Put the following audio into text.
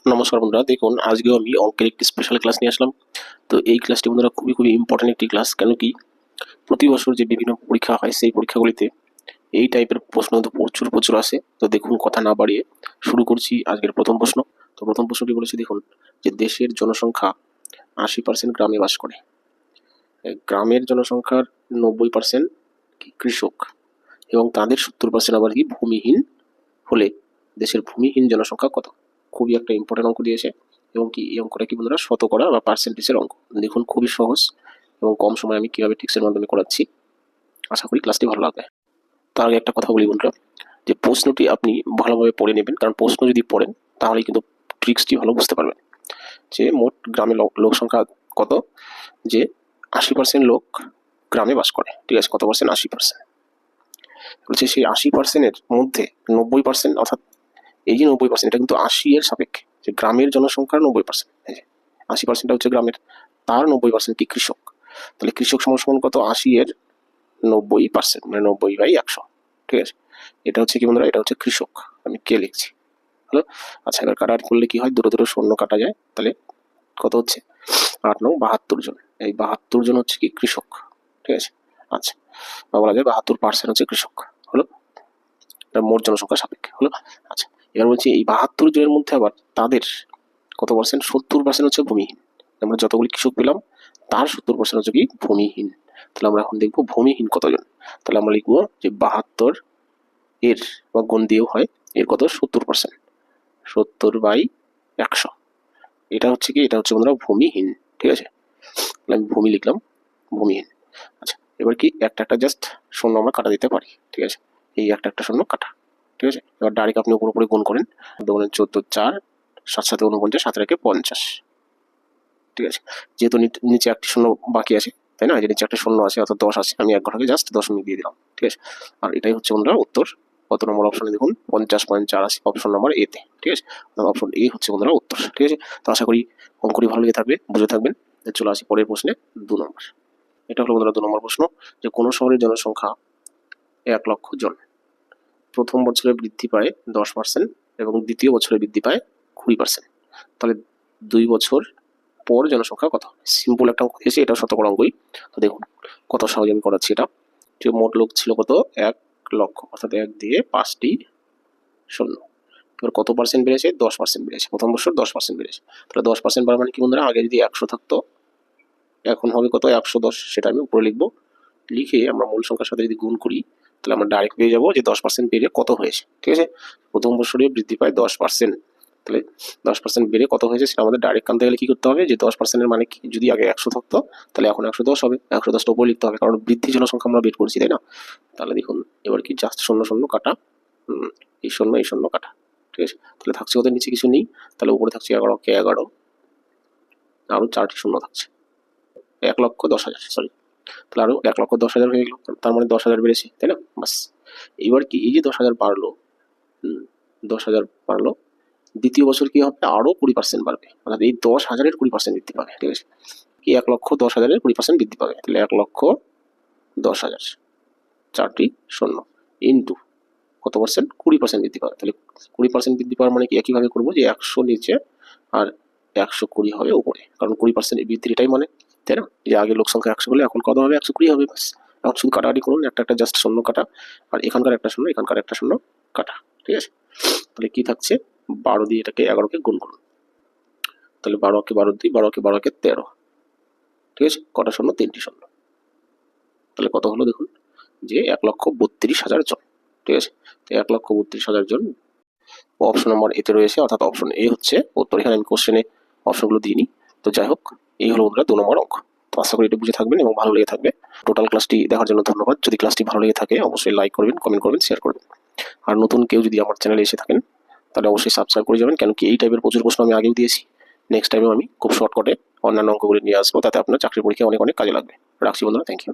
নমস্কার বন্ধুরা, দেখুন আজকেও আমি অঙ্কের একটি স্পেশাল ক্লাস নিয়ে আসলাম। তো এই ক্লাসটি বন্ধুরা খুবই ইম্পর্টেন্ট একটি ক্লাস। কেন কি প্রতি বছর যে বিভিন্ন পরীক্ষা হয় সেই পরীক্ষাগুলিতে এই টাইপের প্রশ্ন কিন্তু প্রচুর আসে। তো দেখুন, কথা না বাড়িয়ে শুরু করছি আজকের প্রথম প্রশ্ন। তো প্রথম প্রশ্নটি বলেছে, দেখুন যে দেশের জনসংখ্যা 80% গ্রামে বাস করে। গ্রামের জনসংখ্যার 90% কৃষক এবং তাদের 70% আবার কি ভূমিহীন হলে দেশের ভূমিহীন জনসংখ্যা কত? খুবই একটা ইম্পর্টেন্ট অঙ্ক দিয়েছে এবং কি এই অঙ্কটা কি বন্ধুরা শতকরা বা পার্সেন্টেজের অঙ্ক। দেখুন খুবই সহজ এবং কম সময়ে আমি কিভাবে ট্রিক্সের মাধ্যমে করাচ্ছি। আশা করি ক্লাসটি ভালো লাগবে। তার আগে একটা কথা বলি বন্ধুরা, যে প্রশ্নটি আপনি ভালোভাবে পড়ে নেবেন, কারণ প্রশ্ন যদি পড়েন তাহলে কিন্তু ট্রিক্সটি ভালো বুঝতে পারবেন। যে মোট গ্রামে লোক সংখ্যা কত, যে 80% লোক গ্রামে বাস করে, ঠিক আছে? কত পার্সেন্ট? 80%। বলছে সেই 80%-এর মধ্যে 90%, অর্থাৎ এই যে 90%, এটা কিন্তু 80 এর সাপেক্ষে, যে গ্রামের জনসংখ্যার 90%, 80% হচ্ছে গ্রামের, তার 90% কি কৃষক। তাহলে কৃষক সমান কত? 80 এর 90%, মানে 90/100, ঠিক আছে? এটা হচ্ছে কি বন্ধুরা, এটা হচ্ছে কৃষক। আমি কে লিখছি, হলো। আচ্ছা, এবার কাটার করলে কি হয়, দুটো শূন্য কাটা যায়। তাহলে কত হচ্ছে? 8 9 72 জন। এই 72 জন হচ্ছে কি কৃষক, ঠিক আছে? আচ্ছা, বলা যায় 72% হচ্ছে কৃষক, হলো। মোট জনসংখ্যার সাপেক্ষে, হলো। আচ্ছা, এবার বলছি এই 72 জনের মধ্যে আবার তাদের কত পার্সেন্ট? 70% হচ্ছে ভূমিহীন। আমরা যতগুলি কৃষক পেলাম তার 70% হচ্ছে কি ভূমিহীন। তাহলে আমরা এখন দেখবো ভূমিহীন কতজন। তাহলে আমরা লিখবো যে 72 এর বা গুণ দিয়েও হয়, এর কত? 70%, 70/100। এটা হচ্ছে কি, এটা হচ্ছে বন্ধুরা ভূমিহীন, ঠিক আছে? তাহলে আমি ভূমি লিখলাম, ভূমিহীন। আচ্ছা, এবার কি একটা জাস্ট শূন্য আমরা কাটা দিতে পারি, ঠিক আছে? এই একটা শূন্য কাটা, ঠিক আছে? এবার ডাইরেক্ট আপনি উপরে গুণ করেন, 2 14 4, 7 7 49, 7 রেখে 50, ঠিক আছে? যেহেতু নিচে একটি শূন্য বাকি আছে, তাই না? যে নিচে একটা শূন্য আছে, অর্থাৎ 10 আছে, আমি এক ঘরকে জাস্ট দশমিক দিয়ে দিলাম, ঠিক আছে? আর এটাই হচ্ছে বন্ধুরা উত্তর। কত নম্বর অপশনে? দেখুন 50.84, অপশন নাম্বার এ তে, ঠিক আছে? অপশন এ হচ্ছে বন্ধুরা উত্তর, ঠিক আছে? তো আশা করি অঙ্কটি ভালো লেগে থাকবে, বুঝে থাকবেন। চলে আসি পরের প্রশ্নে, 2 নম্বর। এটা হলো বন্ধুরা 2 নম্বর প্রশ্ন, যে কোনো শহরের জনসংখ্যা 1 লক্ষ জন, প্রথম বছরে বৃদ্ধি পায় 10% এবং দ্বিতীয় বছরে বৃদ্ধি পায় 20%। তাহলে 2 বছর পর জনসংখ্যা কত? সিম্পল একটা অঙ্ক দিয়েছি, এটা শতকরা অঙ্কই। তো দেখুন কত সহজে আমি করাচ্ছি এটা। যে মোট লোক ছিল কত? 1 লক্ষ, অর্থাৎ 1 দিয়ে 5টি শূন্য। এবার কত পার্সেন্ট বেড়েছে? 10% বেড়েছে, প্রথম বছর 10% বেড়েছে। তাহলে 10% বাড়া মানে কি বন্ধুরা, আগে যদি 100 থাকতো এখন হবে কত? 110। সেটা আমি উপরে লিখবো, লিখে আমরা মূল সংখ্যার সাথে যদি গুণ করি তাহলে আমরা ডাইরেক্ট পেয়ে যাবো যে 10% বেড়ে কত হয়েছে, ঠিক আছে? প্রথম বছরে বৃদ্ধি পায় 10%, তাহলে 10% বেড়ে কত হয়েছে সেটা আমাদের ডাইরেক্ট আনতে গেলে কি করতে হবে, যে 10%-এর মানে কি, যদি আগে 100 থাকতো তাহলে এখন 110 হবে, 110টা উপরে লিখতে হবে, কারণ বৃদ্ধি জনসংখ্যা আমরা বের করছি, তাই না? তাহলে দেখুন এবার কি, জাস্ট শূন্য শূন্য কাটা, এই শূন্য কাটা, ঠিক আছে? তাহলে থাকছে কত? নিচে কিছু নেই, তাহলে উপরে থাকছে 11 কে 11, আরো 4টি শূন্য থাকছে, 1,10,000, সরি। তাহলে আরো 1,10,000 হয়ে গেল, তার মানে 10,000 বেড়েছে, তাই না? বাস। এবার কি, এই যে 10,000 বাড়লো, 10,000 বাড়লো, দ্বিতীয় বছর কি হবে? আরো 20% বাড়বে, অর্থাৎ এই 10,000-এর 20% বৃদ্ধি পাবে, ঠিক আছে? কি 1,10,000-এর 20% বৃদ্ধি পাবে, তাহলে 1,10,000, 4টি শূন্য, ইন্টু কত পার্সেন্ট? 20% বৃদ্ধি পাবে। তাহলে 20% বৃদ্ধি পাওয়ার মানে কি, একইভাবে করবো, যে 100 নিচে আর 120 হবে উপরে, কারণ 20% বৃদ্ধির এটাই মানে, তাই না? যে আগে লোক সংখ্যা 100 হলে এখন কত হবে? 120 হবে, বাস। এখন শুধু কাটাকাটি করুন, একটা জাস্ট শূন্য কাটা, আর এখানকার একটা শূন্য, এখানকার একটা শূন্য কাটা, ঠিক আছে? তাহলে কি থাকছে? 12 দিয়ে এটাকে 11কে গুণ করুন, তাহলে 12 কে 12 দিই, 12 কে 12 কে 13, ঠিক আছে? কটা শূন্য? 3টি শূন্য। তাহলে কত হলো দেখুন, যে 1,32,000 জন, ঠিক আছে? তো 1,32,000 জন অপশন নম্বর এতে রয়েছে, অর্থাৎ অপশন এ হচ্ছে উত্তর। এখানে আমি কোশ্চেনে অপশনগুলো দিইনি, তো যাই হোক, এই হলো বন্ধুরা 2 নম্বর অঙ্ক। তো আশা করি এটা বুঝে থাকবেন এবং ভালো লেগে থাকবে। টোটাল ক্লাসটি দেখার জন্য ধন্যবাদ। যদি ক্লাসটি ভালো লেগে থাকে অবশ্যই লাইক করবেন, কমেন্ট করবেন, শেয়ার করবেন। আর নতুন কেউ যদি আমার চ্যানেলে এসে থাকেন তাহলে অবশ্যই সাবস্ক্রাইব করে যাবেন, কেন কি এই টাইপের প্রচুর প্রশ্ন আমি আগেও দিয়েছি। নেক্সট টাইমেও আমি খুব শর্টকাটে অন্যান্য অঙ্কগুলি নিয়ে আসবো, তাতে আপনার চাকরির পরীক্ষায় অনেক কাজে লাগবে। রাখছি বন্ধুরা, থ্যাংক ইউ।